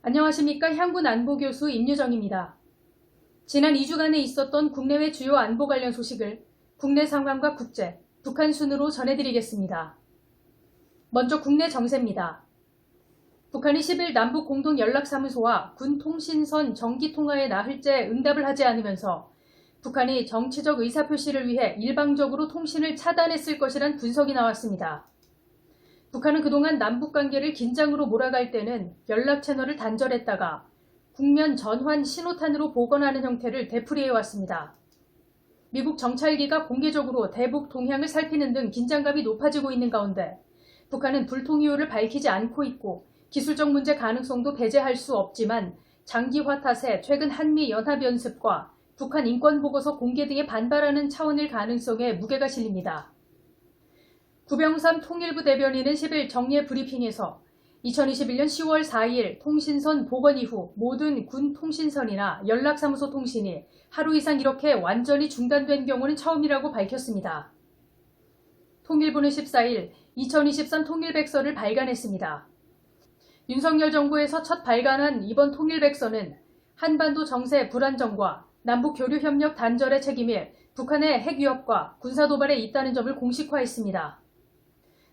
안녕하십니까. 향군 안보교수 임유정입니다. 지난 2주간에 있었던 국내외 주요 안보 관련 소식을 국내 상황과 국제, 북한 순으로 전해드리겠습니다. 먼저 국내 정세입니다. 북한이 10일 남북공동연락사무소와 군통신선 정기통화의 나흘째 응답을 하지 않으면서 북한이 정치적 의사표시를 위해 일방적으로 통신을 차단했을 것이란 분석이 나왔습니다. 북한은 그동안 남북관계를 긴장으로 몰아갈 때는 연락 채널을 단절했다가 국면 전환 신호탄으로 복원하는 형태를 되풀이해왔습니다. 미국 정찰기가 공개적으로 대북 동향을 살피는 등 긴장감이 높아지고 있는 가운데 북한은 불통 이유를 밝히지 않고 있고 기술적 문제 가능성도 배제할 수 없지만 장기화 탓에 최근 한미 연합연습과 북한 인권보고서 공개 등에 반발하는 차원일 가능성에 무게가 실립니다. 구병삼 통일부 대변인은 10일 정례 브리핑에서 2021년 10월 4일 통신선 복원 이후 모든 군 통신선이나 연락사무소 통신이 하루 이상 이렇게 완전히 중단된 경우는 처음이라고 밝혔습니다. 통일부는 14일 2023 통일백서를 발간했습니다. 윤석열 정부에서 첫 발간한 이번 통일백서는 한반도 정세 불안정과 남북교류협력 단절의 책임일 북한의 핵위협과 군사도발에 있다는 점을 공식화했습니다.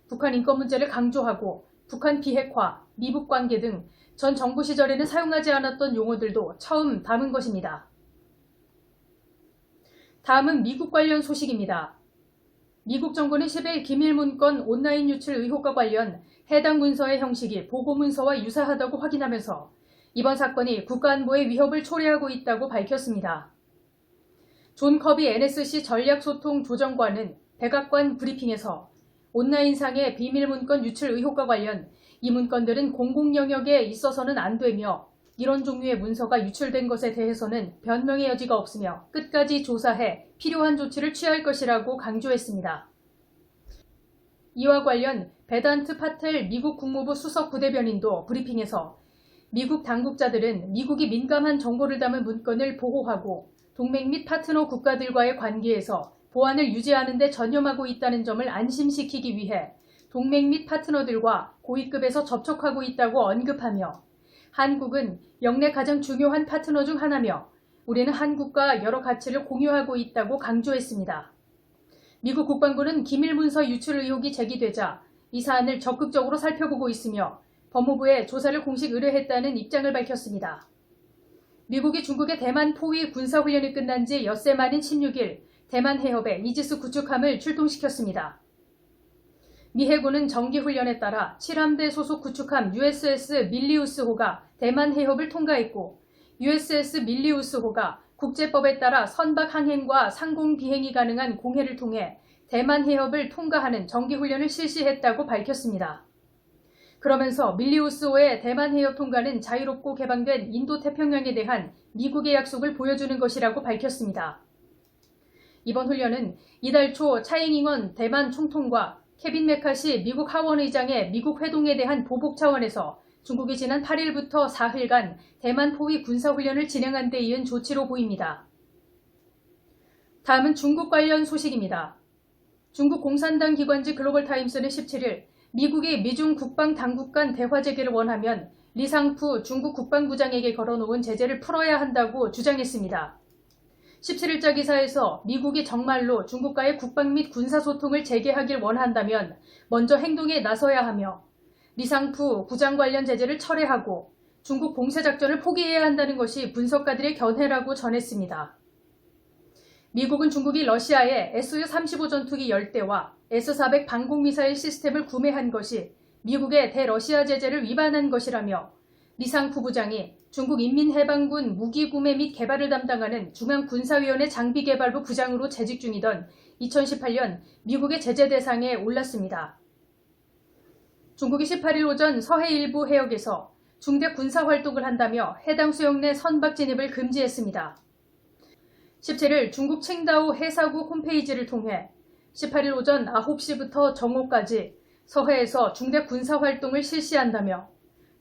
북한 인권 문제를 강조하고 북한 비핵화, 미북 관계 등 전 정부 시절에는 사용하지 않았던 용어들도 처음 담은 것입니다. 다음은 미국 관련 소식입니다. 미국 정부는 10일 기밀 문건 온라인 유출 의혹과 관련 해당 문서의 형식이 보고문서와 유사하다고 확인하면서 이번 사건이 국가안보에 위협을 초래하고 있다고 밝혔습니다. 존 커비 NSC 전략소통 조정관은 백악관 브리핑에서 온라인상의 비밀문건 유출 의혹과 관련 이 문건들은 공공영역에 있어서는 안 되며 이런 종류의 문서가 유출된 것에 대해서는 변명의 여지가 없으며 끝까지 조사해 필요한 조치를 취할 것이라고 강조했습니다. 이와 관련 베단트 파텔 미국 국무부 수석 부대변인도 브리핑에서 미국 당국자들은 미국이 민감한 정보를 담은 문건을 보호하고 동맹 및 파트너 국가들과의 관계에서 보안을 유지하는 데 전념하고 있다는 점을 안심시키기 위해 동맹 및 파트너들과 고위급에서 접촉하고 있다고 언급하며 한국은 영내 가장 중요한 파트너 중 하나며 우리는 한국과 여러 가치를 공유하고 있다고 강조했습니다. 미국 국방부는 기밀문서 유출 의혹이 제기되자 이 사안을 적극적으로 살펴보고 있으며 법무부에 조사를 공식 의뢰했다는 입장을 밝혔습니다. 미국이 중국의 대만 포위 군사훈련이 끝난 지 엿새 만인 16일 대만 해협에 이지스 구축함을 출동시켰습니다. 미 해군은 정기훈련에 따라 7함대 소속 구축함 USS 밀리우스호가 대만 해협을 통과했고 USS 밀리우스호가 국제법에 따라 선박 항행과 상공 비행이 가능한 공해를 통해 대만 해협을 통과하는 정기훈련을 실시했다고 밝혔습니다. 그러면서 밀리우스호의 대만 해협 통과는 자유롭고 개방된 인도태평양에 대한 미국의 약속을 보여주는 것이라고 밝혔습니다. 이번 훈련은 이달 초 차잉잉원 대만 총통과 케빈 메카시 미국 하원의장의 미국 회동에 대한 보복 차원에서 중국이 지난 8일부터 4일간 대만 포위 군사훈련을 진행한 데 이은 조치로 보입니다. 다음은 중국 관련 소식입니다. 중국 공산당 기관지 글로벌타임스는 17일 미국이 미중 국방당국 간 대화 재개를 원하면 리상푸 중국 국방부장에게 걸어놓은 제재를 풀어야 한다고 주장했습니다. 17일자 기사에서 미국이 정말로 중국과의 국방 및 군사소통을 재개하길 원한다면 먼저 행동에 나서야 하며 리상푸 부장 관련 제재를 철회하고 중국 공세작전을 포기해야 한다는 것이 분석가들의 견해라고 전했습니다. 미국은 중국이 러시아에 SU-35 전투기 10대와 S-400 방공미사일 시스템을 구매한 것이 미국의 대러시아 제재를 위반한 것이라며 리상푸 부장이 중국 인민해방군 무기구매 및 개발을 담당하는 중앙군사위원회 장비개발부 부장으로 재직 중이던 2018년 미국의 제재 대상에 올랐습니다. 중국이 18일 오전 서해 일부 해역에서 중대 군사활동을 한다며 해당 수역 내 선박 진입을 금지했습니다. 17일 중국 칭다오 해사구 홈페이지를 통해 18일 오전 9시부터 정오까지 서해에서 중대 군사활동을 실시한다며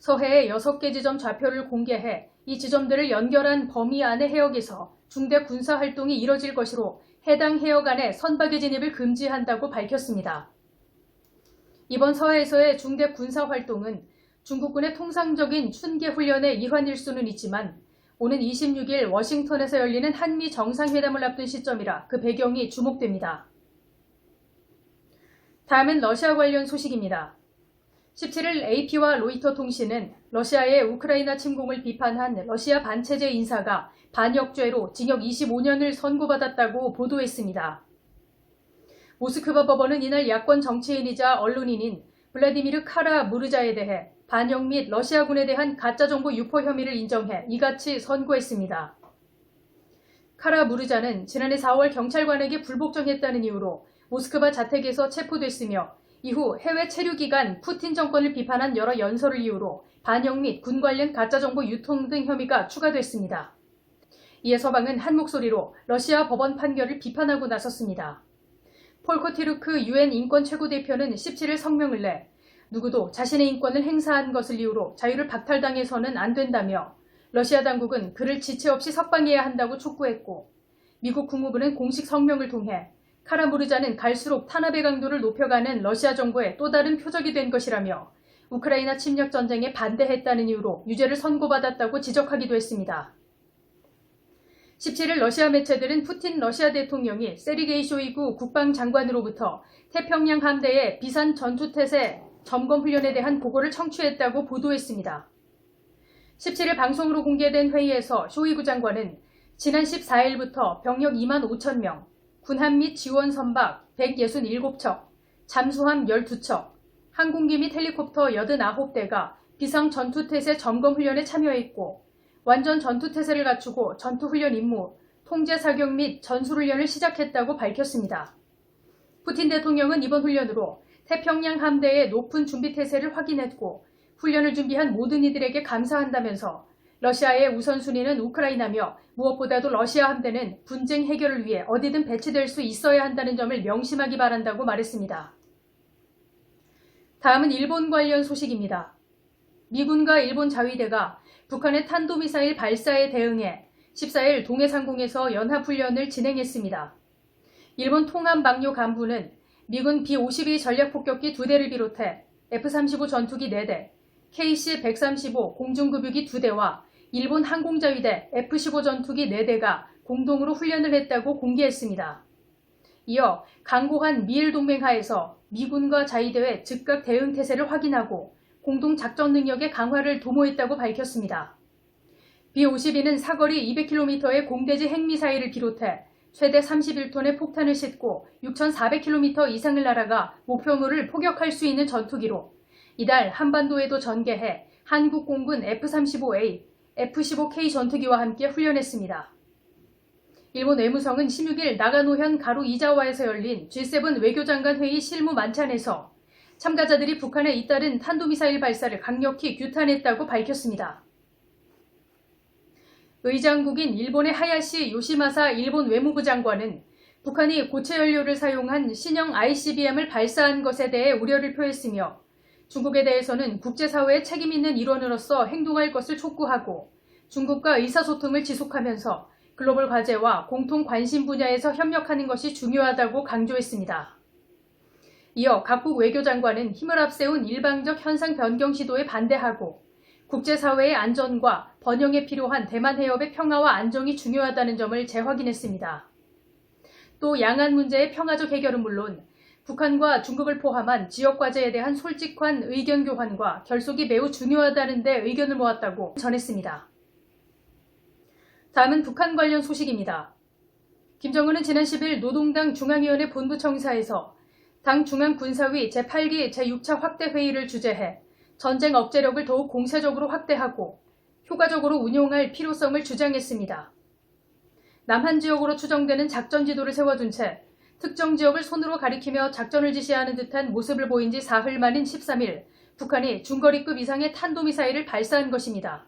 서해의 6개 지점 좌표를 공개해 이 지점들을 연결한 범위 안의 해역에서 중대 군사활동이 이뤄질 것으로 해당 해역 안에 선박의 진입을 금지한다고 밝혔습니다. 이번 서해에서의 중대 군사활동은 중국군의 통상적인 춘계 훈련의 일환일 수는 있지만 오는 26일 워싱턴에서 열리는 한미 정상회담을 앞둔 시점이라 그 배경이 주목됩니다. 다음은 러시아 관련 소식입니다. 17일 AP와 로이터 통신은 러시아의 우크라이나 침공을 비판한 러시아 반체제 인사가 반역죄로 징역 25년을 선고받았다고 보도했습니다. 모스크바 법원은 이날 야권 정치인이자 언론인인 블라디미르 카라무르자에 대해 반역 및 러시아군에 대한 가짜정보 유포 혐의를 인정해 이같이 선고했습니다. 카라무르자는 지난해 4월 경찰관에게 불복종했다는 이유로 모스크바 자택에서 체포됐으며 이후 해외 체류 기간 푸틴 정권을 비판한 여러 연설을 이유로 반역 및 군 관련 가짜정보 유통 등 혐의가 추가됐습니다. 이에 서방은 한 목소리로 러시아 법원 판결을 비판하고 나섰습니다. 폴커 티르크 UN 인권 최고대표는 17일 성명을 내 누구도 자신의 인권을 행사한 것을 이유로 자유를 박탈당해서는 안 된다며 러시아 당국은 그를 지체 없이 석방해야 한다고 촉구했고 미국 국무부는 공식 성명을 통해 카라무르자는 갈수록 탄압의 강도를 높여가는 러시아 정부의 또 다른 표적이 된 것이라며 우크라이나 침략 전쟁에 반대했다는 이유로 유죄를 선고받았다고 지적하기도 했습니다. 17일 러시아 매체들은 푸틴 러시아 대통령이 세르게이 쇼이구 국방장관으로부터 태평양 함대의 비산 전투태세 점검 훈련에 대한 보고를 청취했다고 보도했습니다. 17일 방송으로 공개된 회의에서 쇼이구 장관은 지난 14일부터 병력 2만 5천 명, 군함 및 지원 선박 167척, 잠수함 12척, 항공기 및 헬리콥터 89대가 비상 전투태세 점검 훈련에 참여했고 완전 전투태세를 갖추고 전투훈련 임무, 통제 사격 및 전술훈련을 시작했다고 밝혔습니다. 푸틴 대통령은 이번 훈련으로 태평양 함대의 높은 준비태세를 확인했고 훈련을 준비한 모든 이들에게 감사한다면서 러시아의 우선순위는 우크라이나며 무엇보다도 러시아 함대는 분쟁 해결을 위해 어디든 배치될 수 있어야 한다는 점을 명심하기 바란다고 말했습니다. 다음은 일본 관련 소식입니다. 미군과 일본 자위대가 북한의 탄도미사일 발사에 대응해 14일 동해상공에서 연합훈련을 진행했습니다. 일본 통합망료 간부는 미군 B-52 전략폭격기 2대를 비롯해 F-35 전투기 4대, KC-135 공중급유기 2대와 일본 항공자위대 F-15 전투기 4대가 공동으로 훈련을 했다고 공개했습니다. 이어 강고한 미일 동맹 하에서 미군과 자위대의 즉각 대응 태세를 확인하고 공동 작전 능력의 강화를 도모했다고 밝혔습니다. B-52는 사거리 200km의 공대지 핵미사일을 비롯해 최대 31톤의 폭탄을 싣고 6,400km 이상을 날아가 목표물을 포격할 수 있는 전투기로 이달 한반도에도 전개해 한국 공군 F-35A, F-15K 전투기와 함께 훈련했습니다. 일본 외무성은 16일 나가노현 가루 이자와에서 열린 G7 외교장관 회의 실무 만찬에서 참가자들이 북한에 잇따른 탄도미사일 발사를 강력히 규탄했다고 밝혔습니다. 의장국인 일본의 하야시 요시마사 일본 외무부 장관은 북한이 고체 연료를 사용한 신형 ICBM을 발사한 것에 대해 우려를 표했으며 중국에 대해서는 국제사회의 책임 있는 일원으로서 행동할 것을 촉구하고 중국과 의사소통을 지속하면서 글로벌 과제와 공통 관심 분야에서 협력하는 것이 중요하다고 강조했습니다. 이어 각국 외교장관은 힘을 앞세운 일방적 현상 변경 시도에 반대하고 국제사회의 안전과 번영에 필요한 대만 해협의 평화와 안정이 중요하다는 점을 재확인했습니다. 또 양안 문제의 평화적 해결은 물론 북한과 중국을 포함한 지역 과제에 대한 솔직한 의견 교환과 결속이 매우 중요하다는 데 의견을 모았다고 전했습니다. 다음은 북한 관련 소식입니다. 김정은은 지난 10일 노동당 중앙위원회 본부청사에서 당 중앙군사위 제8기 제6차 확대회의를 주재해 전쟁 억제력을 더욱 공세적으로 확대하고 효과적으로 운용할 필요성을 주장했습니다. 남한 지역으로 추정되는 작전 지도를 세워둔 채 특정 지역을 손으로 가리키며 작전을 지시하는 듯한 모습을 보인 지 사흘 만인 13일 북한이 중거리급 이상의 탄도미사일을 발사한 것입니다.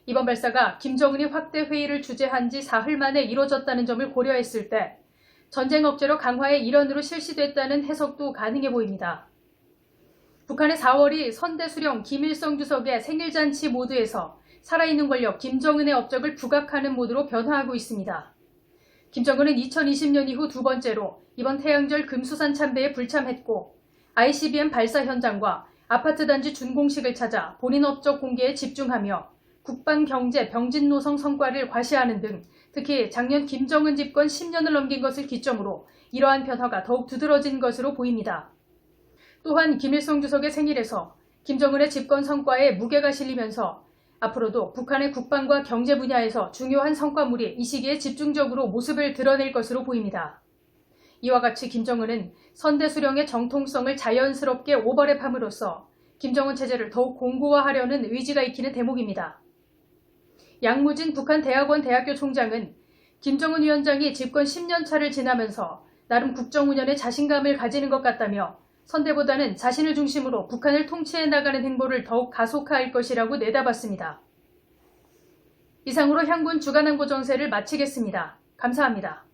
이번 발사가 김정은이 확대회의를 주재한 지 사흘 만에 이뤄졌다는 점을 고려했을 때 전쟁 억제력 강화의 일환으로 실시됐다는 해석도 가능해 보입니다. 북한의 4월이 선대수령 김일성 주석의 생일잔치 모드에서 살아있는 권력 김정은의 업적을 부각하는 모드로 변화하고 있습니다. 김정은은 2020년 이후 두 번째로 이번 태양절 금수산 참배에 불참했고 ICBM 발사 현장과 아파트 단지 준공식을 찾아 본인 업적 공개에 집중하며 국방 경제 병진 노성 성과를 과시하는 등 특히 작년 김정은 집권 10년을 넘긴 것을 기점으로 이러한 변화가 더욱 두드러진 것으로 보입니다. 또한 김일성 주석의 생일에서 김정은의 집권 성과에 무게가 실리면서 앞으로도 북한의 국방과 경제 분야에서 중요한 성과물이 이 시기에 집중적으로 모습을 드러낼 것으로 보입니다. 이와 같이 김정은은 선대수령의 정통성을 자연스럽게 오버랩함으로써 김정은 체제를 더욱 공고화하려는 의지가 익히는 대목입니다. 양무진 북한 대학원 대학교 총장은 김정은 위원장이 집권 10년 차를 지나면서 나름 국정 운영에 자신감을 가지는 것 같다며 선대보다는 자신을 중심으로 북한을 통치해 나가는 행보를 더욱 가속화할 것이라고 내다봤습니다. 이상으로 향군 주간항보 정세를 마치겠습니다. 감사합니다.